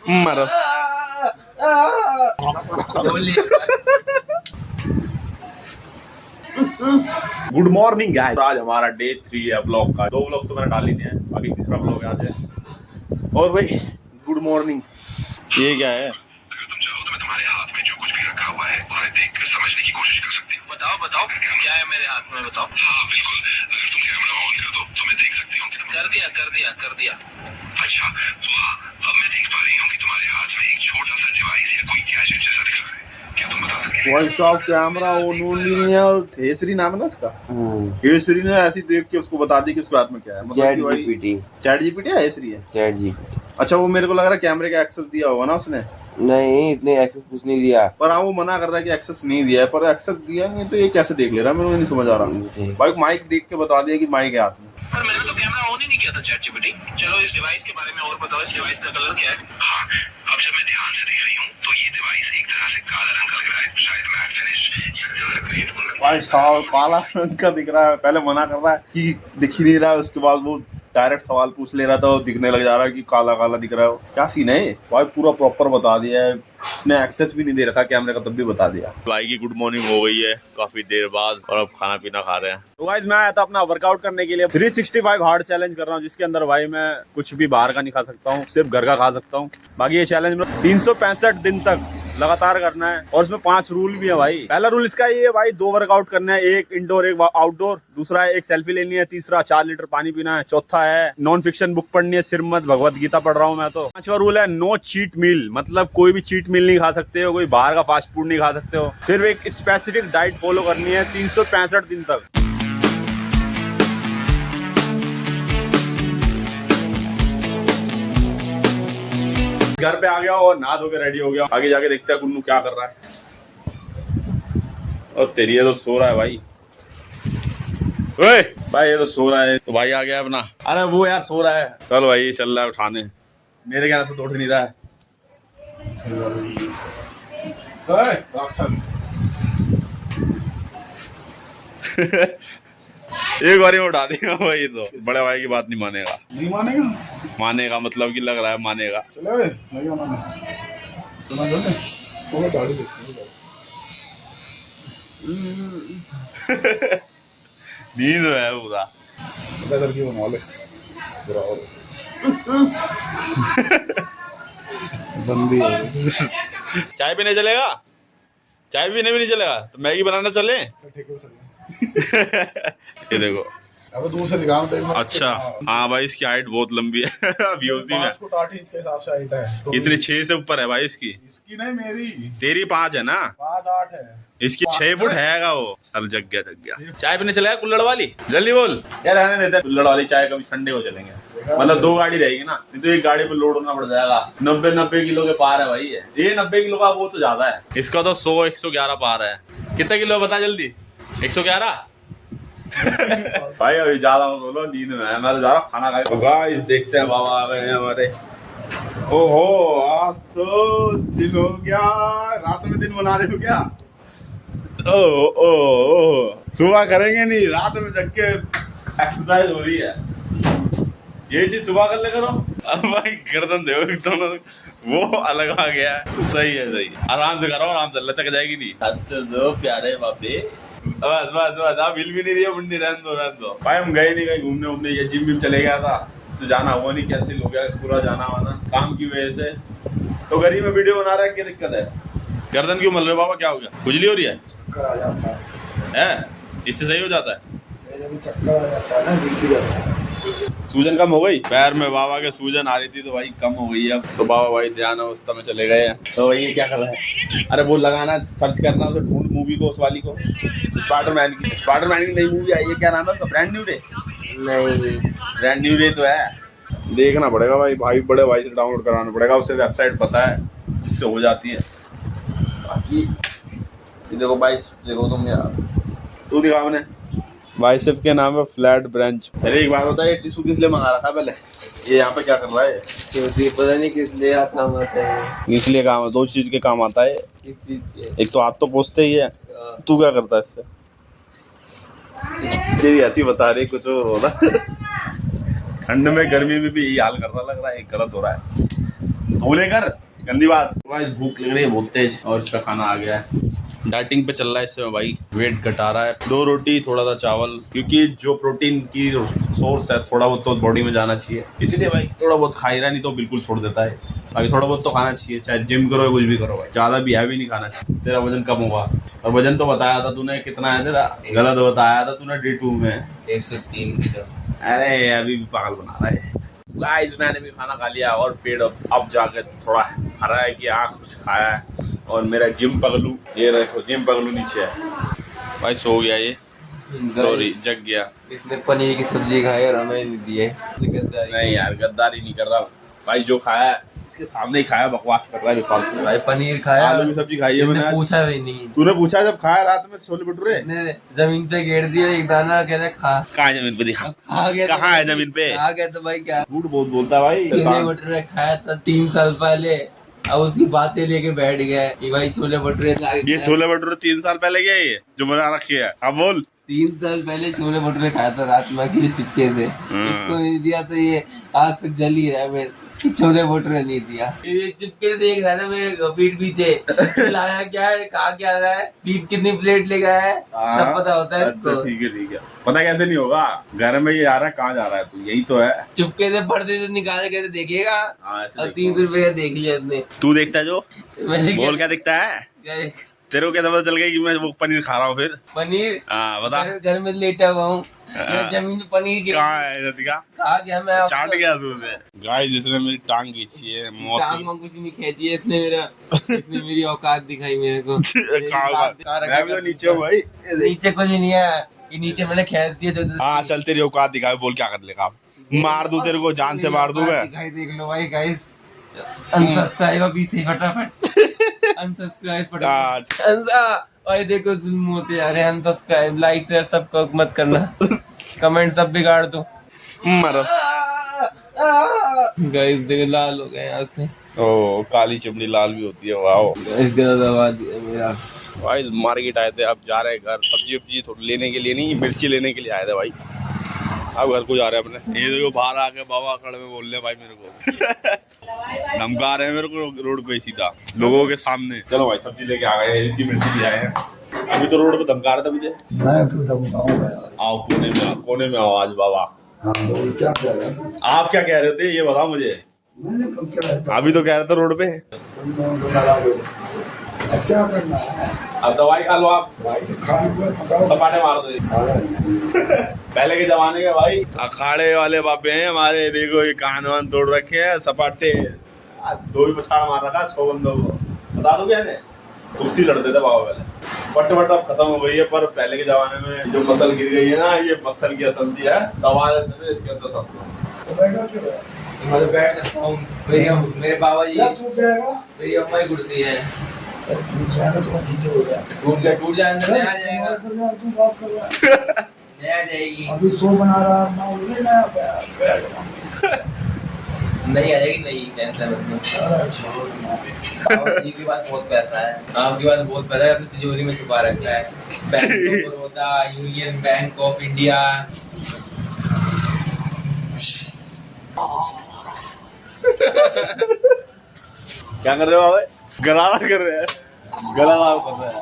मरस। Good morning guys, आज हमारा day 3 है ब्लॉग का। 2 ब्लॉग तो मैंने डाल ही दिए हैं, बाकी तीसरा ब्लॉग आज है। और भाई गुड मॉर्निंग। ये क्या है? अगर तुम चाहो तो मैं तुम्हारे हाथ में जो कुछ भी रखा हुआ है उन्हें देखकर समझने की कोशिश कर सकती हूँ। बताओ बताओ क्या है मेरे हाथ में, बताओ। हाँ बिल्कुल, अगर तुम कैमरा ऑन कर दो तो मैं देख सकती हूँ। कर दिया कर दिया कर दिया। अच्छा तो हाँ, अब मैं देख पा रही हूँ कि तुम्हारे हाथ में एक छोटा सा डिवाइस या कोई गैजेट जैसा दिख रहा है। क्या तुम बता सकते हो? वॉइस ऑफ कैमरा ऑन नहीं है। और हेसरी नाम है ना इसका। हेसरी ने ऐसी देख के उसको बता दी कि उसके हाथ में क्या है। चैट जीपीटी है, हेसरी है चैट जीपीटी। अच्छा, वो मेरे को लग रहा है कैमरे का एक्सेस दिया होगा ना उसने। नहीं, इसने एक्सेस कुछ नहीं दिया। पर हाँ, वो मना कर रहा है कि एक्सेस नहीं दिया है। पर एक्सेस दिया नहीं तो ये कैसे देख ले रहा है, मेरे को नहीं समझ आ रहा। भाई माइक देख के बता दिया कि माइक है हाथ में। पर मैंने तो कैमरा ऑन ही नहीं किया था चैट जीपीटी। चलो इस डिवाइस के बारे में और बताओ, इस डिवाइस का कलर क्या है? हाँ, अब जब मैं ध्यान से देख रही हूँ तो ये डिवाइस एक तरह से काला रंग का लग रहा है, शायद मैट फिनिश या कलर ग्रेड। भाई साहब काला रंग का दिख रहा है। पहले मना कर रहा है कि दिख ही नहीं रहा है, उसके बाद वो डायरेक्ट सवाल पूछ ले रहा था, दिखने लग जा रहा है कि काला काला दिख रहा है। क्या सीन है? भाई पूरा प्रॉपर बता दिया है। ने एक्सेस भी नहीं दे रखा कैमरे का, तब भी बता दिया। भाई की गुड मॉर्निंग हो गई है काफी देर बाद, और अब खाना पीना खा रहे हैं। तो गाइस मैं आया था अपना वर्कआउट करने के लिए। 365 हार्ड चैलेंज कर रहा हूँ, जिसके अंदर भाई मैं कुछ भी बाहर का नहीं खा सकता हूँ, सिर्फ घर का खा सकता हूँ। बाकी ये चैलेंज में 365 दिन तक लगातार करना है, और इसमें 5 रूल भी है भाई। पहला रूल इसका ये है भाई, 2 वर्कआउट करना है, एक इंडोर एक आउटडोर। दूसरा है एक सेल्फी लेनी है। तीसरा 4 लीटर पानी पीना है। चौथा है नॉन फिक्शन बुक पढ़नी है, सिरमत भगवत गीता पढ़ रहा हूँ मैं तो। 5वां रूल है नो चीट मील, मतलब कोई भी चीट मील नहीं खा सकते हो, कोई बाहर का फास्ट फूड नहीं खा सकते हो। सिर्फ एक स्पेसिफिक डाइट फॉलो करनी है 365 दिन तक। घर पे आ गया और नहा धो के रेडी हो गया। आगे जाके देखते हैं कुन्नू क्या कर रहा है। और तेरी ये तो सो रहा है भाई। ओए भाई ये तो सो रहा है। तो भाई आ गया अपना। अरे वो यार सो रहा है। चल भाई चल रहा है उठाने। मेरे कहने से तो उठ नहीं रहा है। एक बार में उठा देगा भाई, तो बड़े भाई की बात नहीं मानेगा। नहीं मानेगा? मानेगा मतलब कि लग रहा है मानेगा। चलो नींद है पूरा। बंदी चाय पीने चलेगा? चाय पीने भी नहीं चलेगा तो मैगी बनाना चले? ये देखो अब दूर से दिखाऊं। अच्छा हाँ भाई, इसकी हाइट बहुत लंबी है। अभी उसी में 8 इंच के हिसाब से हाइट है। तो इतनी 6 से ऊपर है भाई इसकी। इसकी नहीं मेरी। तेरी 5 है ना? 5-8 है। इसकी 6 फुट है वो। चल जग गया। चाय पीने चलेगा कुल्लड़ वाली? जल्दी बोल यार। रहने देते कुल्लड़ वाली चाय, कभी संडे को चलेंगे। मतलब 2 गाड़ी रहेगी ना, नहीं तो एक गाड़ी में लोड होना पड़ जाएगा। 90 किलो के पार है भाई। ये 90 किलो का वो तो ज्यादा है। इसका तो 100-111 पार है। कितना किलो बता जल्दी? 111। भाई अभी ज्यादा मत बोलो, नींद में है। मैं तो जा रहा हूँ खाना खाए। तो गाइस देखते हैं बाबा आ गए हैं हमारे। ओहो आज तो दिन हो गया। रात में दिन बना रहे हो क्या? ओ सुबह करेंगे नहीं, रात में जग के एक्सरसाइज हो रही है। ये चीज सुबह कर ले करो। अब भाई गर्दन दे दोनों, वो अलग आ गया है। सही है आराम से करो, आराम से लचक जाएगी नहीं। हंसते दो प्यारे बाबे। बस आप हिल भी नहीं रही है मुंडी। रहने दो भाई। हम गए नहीं कहीं घूमने, ये जिम विम चले गया था तो जाना हुआ नहीं, कैंसिल हो गया पूरा जाना वाना काम की वजह से। तो गरीब में वीडियो बना रहा है, क्या दिक्कत है? गर्दन क्यों मल रहे बाबा? क्या हो गया? खुजली हो रही है? चक्कर आ जाता है? इससे सही हो जाता है? चक्कर आ जाता है ना, बीपी रहता है। सूजन कम हो गई पैर में? बाबा के सूजन आ रही थी तो भाई कम हो गई अब। तो बाबा भाई ध्यान अवस्था में चले गए हैं। तो भाई क्या कर रहा है? अरे वो लगाना, सर्च करना उसे, ढूंढ मूवी को, उस वाली को, स्पाइडरमैन की नई मूवी आई है। क्या नाम है उसका? Brand new day? नहीं, ब्रांड न्यू डे तो है। देखना पड़ेगा भाई बड़े भाई से डाउनलोड कराना पड़ेगा। उसे वेबसाइट पता है, इससे हो जाती है। बाकी देखो भाई, देखो तुम यार, तू दिखा मैंने बाइसेप के नाम है फ्लैट ब्रांच। अरे एक बात होता है, टिश्यू किस लिए मंगा रखा है पहले? ये यहाँ पे क्या कर रहा है? क्योंकि पता नहीं किस लिए काम आता है। इसलिए काम, 2 चीज के काम आता है। किस चीज के? एक तो हाथ तो पोंछते ही है। तू क्या करता है इससे? तेरी ऐसी बता रही कुछ और हो रहा। ठंड में गर्मी में भी यही हाल कर रहा, लग रहा है गलत हो रहा है। धो लेकर, गंदी बात। गाइस भूख लग रही है बहुत तेज और इसका खाना आ गया है। डाइटिंग पे चल रहा है इससे भाई, वेट घटा रहा है। 2 रोटी थोड़ा सा चावल, क्योंकि जो प्रोटीन की सोर्स है थोड़ा बहुत तो बॉडी में जाना चाहिए, इसीलिए भाई थोड़ा बहुत खा ही रहा, नहीं तो बिल्कुल छोड़ देता है। बाकी थोड़ा बहुत तो खाना चाहिए, चाहे जिम करो या कुछ भी करो भाई, ज्यादा भी हैवी नहीं खाना चाहिए। तेरा वजन कम होगा। और वजन तो बताया था तूने, कितना है तेरा? गलत बताया था तूने डे 2 में 103 किलो। अरे अभी भी पागल बना रहा है। गाइस मैंने भी खाना खा लिया और पेट अब जाके थोड़ा हरा है कि हाँ कुछ खाया है। और मेरा जिम पगलू, ये देखो जिम पगलू नीचे है भाई, सो गया ये, सॉरी जग गया। इसने पनीर की सब्जी खाई और हमें नहीं दी है। नहीं यार गद्दारी नहीं कर रहा भाई, जो खाया है इसके सामने ही खाया, बकवास कर रहा है बेफालतू। भाई पनीर खाया, आलू की सब्जी खाई है मैंने आज। पूछा भी नहीं। तूने पूछा जब खाया रात में छोले भटूरे? जमीन पे गिर दिया एक दाना, कह रहा खा। कहाँ है जमीन पे? दिखा कहाँ है जमीन पे? आ गया तो भाई क्या झूठ बहुत बोलता है भाई। छोले भटूरे खाया था 3 साल पहले, अब उसकी बातें लेके बैठ गया कि भाई छोले भटूरे। ये छोले भटूरे 3 साल पहले गया ये जो बना रखे है? अब बोल। 3 साल पहले छोले भटूरे खाया था रात में अकेले चुपके से। इसको नहीं दिया तो ये आज तक जल ही रहा है मेरे, छोले भटूरे नहीं दिया। ये चुपके से देख रहा था मेरे पीठ पीछे लाया क्या है, कहा क्या रहा है, कितनी प्लेट ले गया है, सब पता होता है इसको। ठीक है ठीक है, पता कैसे नहीं होगा? घर में ये आ रहा है, कहाँ जा रहा है तू? यही तो है। चुपके से पर्दे से निकाल के देखेगा। और 300 रुपया देख लिया इसने। तू देखता है जो बोल क्या दिखता है? तेरे को क्या पता चल गया कि मैं वो पनीर खा रहा हूँ? फिर पनीर बता। घर में लेटा हुआ हूँ, जमीन पे पनीर कहाँ है? कहा गया मैं चाट गया से। गाइस जिसने मेरी टांग खींची है, मौत टांग कुछ नहीं खींची है इसने, इसने मेरी औकात दिखाई मेरे को। मैं भी तो नीचे हूँ भाई। नीचे कुछ नहीं है, ये नीचे मैंने खींच दिया तो। हाँ चल तेरी औकात दिखा, बोल क्या कर लेगा? मार दूं तेरे को, जान से मार दूं मैं। देख लो भाई गाइस, अनसब्सक्राइब अभी से फटाफट अनसब्सक्राइब फटाफट। भाई देखो जुल्म होते जा रहे हैं। अनसब्सक्राइब, लाइक, शेयर सबको मत करना, कमेंट सब बिगाड़ दो। मरस गाइस देखो लाल हो गए यहाँ से। ओ काली चमड़ी लाल भी होती है। वाओ गाइस गला दबा दिया मेरा। भाई मार्केट आए थे, अब जा रहे हैं घर। सब्जी वब्जी थोड़ी लेने के लिए नहीं, मिर्ची लेने के लिए आए थे भाई। अब घर को जा रहे हैं अपने। ये देखो बाहर आके बाबा खड़े में बोल रहे भाई मेरे को धमका रहे हैं मेरे को रोड पे सीधा लोगों के सामने। चलो भाई सब्जी लेके आ गए, इसकी मिर्ची ले आए हैं। अभी तो रोड पे धमका रहे थे मुझे। मैं क्यों धमकाऊंगा? आओ कोने में आओ आज बाबा। हाँ बोल, क्या कह रहे हैं? आप क्या कह रहे थे ये बताओ मुझे। मैंने कब क्या कहता? अभी तो कह रहे थे रोड पे। तुमने उनको नाराज हो अब क्या करना है? अब दवाई खा लो आप। भाई तो खा लो, बताओ। सपाटे मार दो। पहले के जमाने के भाई अखाड़े वाले बाबे हैं हमारे, देखो ये कान वान तोड़ रखे हैं, सपाटे 2 ही पछाड़ मार रखा 100 बंदों को। बता दो क्या है, कुश्ती लड़ते थे बाबा पहले। बट अब खत्म हो गई है, पर पहले के जमाने में जो मसल गिर गई है ना, ये मसल की असंती है, दबा देते थे इसके अंदर सब। तो बैठा क्यों है? मैं बैठ सकता हूँ। मेरे बाबा जी, टूट जाएगा। मेरी अम्मा की कुर्सी है। टूट जाएगा तो सीधे हो जाए। टूट जाए अंदर नया जाएगा। तू बात कर रहा है। नया जाएगी। अभी 100 बना रहा ना, मुझे नया गया जमाना। नहीं आ जाएगी, नहीं टेंशन मत लो। अरे छोड़। जी के पास बहुत पैसा है, आपके पास बहुत पैसा है, अपनी तिजोरी में छुपा रखा है। Bank of Baroda, union bank of India. क्या कर रहे हो भाई? गरारा कर रहे हैं, गला कर रहे हैं।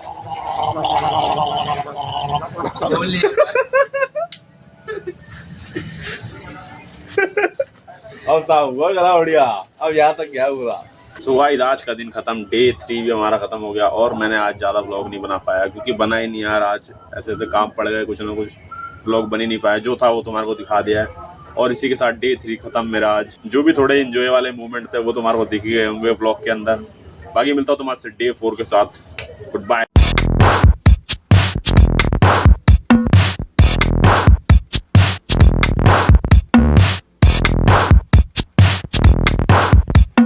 अब साहब हुआ गला बढ़िया, अब यहाँ तक गया पूरा। सो गाइस आज का दिन खत्म, डे 3 भी हमारा खत्म हो गया। और मैंने आज ज़्यादा व्लॉग नहीं बना पाया क्योंकि बना ही नहीं यार, आज ऐसे ऐसे काम पड़ गए, कुछ ना कुछ व्लॉग बन ही नहीं पाया। जो था वो तुम्हारे को दिखा दिया है। और इसी के साथ डे 3 खत्म मेरा आज। जो भी थोड़े एंजॉय वाले मोमेंट थे वो तुम्हारे को दिख गए होंगे व्लॉग के अंदर। बाकी मिलता हूँ तुम्हारे से डे 4 के साथ। Good bye.